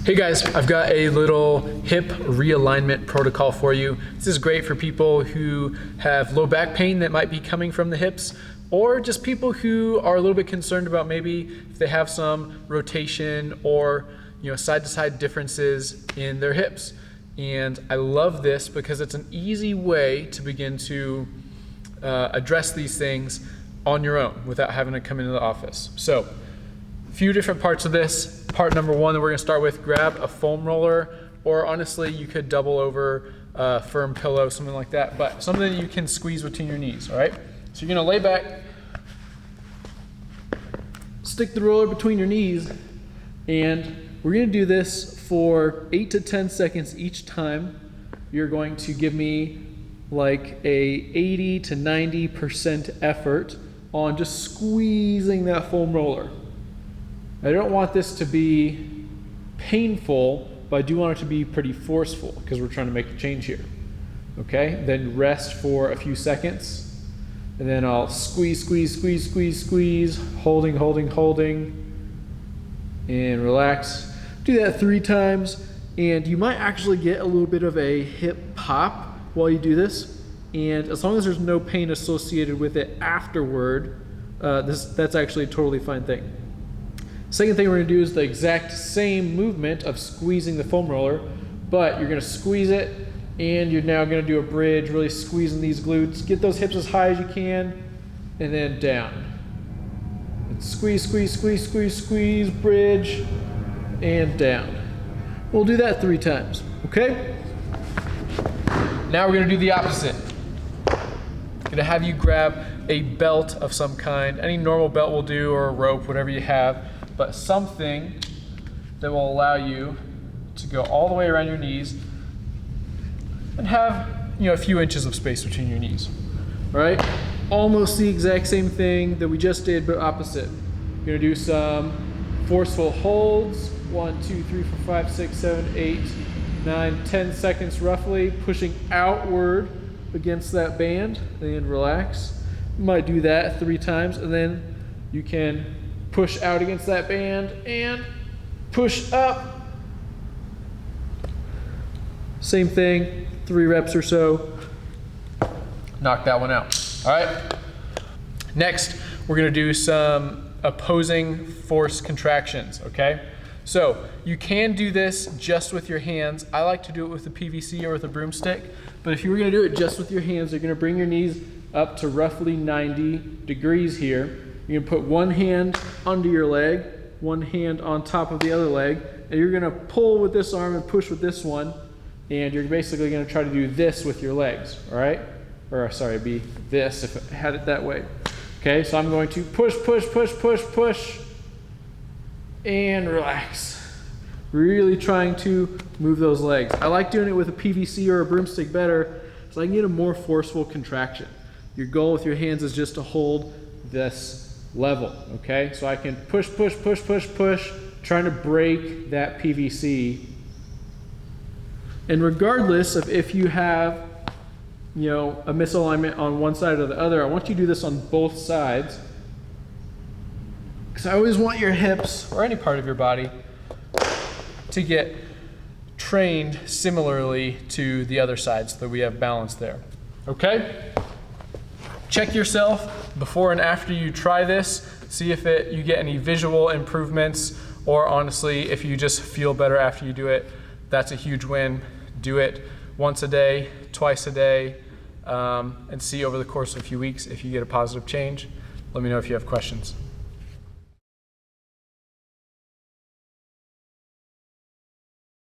Hey guys, I've got a little hip realignment protocol for you. This is great for people who have low back pain that might be coming from the hips, or just people who are a little bit concerned about maybe if they have some rotation or side to side differences in their hips. And I love this because it's an easy way to begin to address these things on your own without having to come into the office. So, a few different parts of this. Part number one that we're going to start with, grab a foam roller, or honestly you could double over a firm pillow, something like that, but something that you can squeeze between your knees, all right? So you're going to lay back, stick the roller between your knees, and we're going to do this for 8 to 10 seconds each time. You're going to give me like a 80 to 90% effort on just squeezing that foam roller. I don't want this to be painful, but I do want it to be pretty forceful because we're trying to make a change here. Okay, then rest for a few seconds, and then I'll squeeze, holding, and relax. Do that 3 times, and you might actually get a little bit of a hip pop while you do this, and as long as there's no pain associated with it afterward, that's actually a totally fine thing. Second thing we're going to do is the exact same movement of squeezing the foam roller, but you're going to squeeze it, and you're now going to do a bridge, really squeezing these glutes. Get those hips as high as you can, and then down. And squeeze, bridge, and down. We'll do that 3 times, okay? Now we're going to do the opposite. I'm going to have you grab a belt of some kind. Any normal belt will do, or a rope, whatever you have, but something that will allow you to go all the way around your knees and have a few inches of space between your knees. All right, almost the exact same thing that we just did, but opposite. You're gonna do some forceful holds. 1, 2, 3, 4, 5, 6, 7, 8, 9, 10 seconds roughly, pushing outward against that band, and relax. You might do that 3 times, and then you can push out against that band and push up. Same thing, 3 reps or so. Knock that one out. All right. Next, we're going to do some opposing force contractions, okay? So you can do this just with your hands. I like to do it with a PVC or with a broomstick, but if you were going to do it just with your hands, you're going to bring your knees up to roughly 90 degrees here. You're going to put one hand under your leg, one hand on top of the other leg, and you're going to pull with this arm and push with this one, and you're basically going to try to do this with your legs, all right? Or sorry, it'd be this if I had it that way. Okay, so I'm going to push, and relax. Really trying to move those legs. I like doing it with a PVC or a broomstick better, so I can get a more forceful contraction. Your goal with your hands is just to hold this level, okay? So I can push, trying to break that PVC. And regardless of if you have, a misalignment on one side or the other, I want you to do this on both sides, because I always want your hips, or any part of your body, to get trained similarly to the other side so that we have balance there, okay? Check yourself before and after you try this. See if you get any visual improvements, or honestly, if you just feel better after you do it, that's a huge win. Do it once a day, twice a day, and see over the course of a few weeks if you get a positive change. Let me know if you have questions.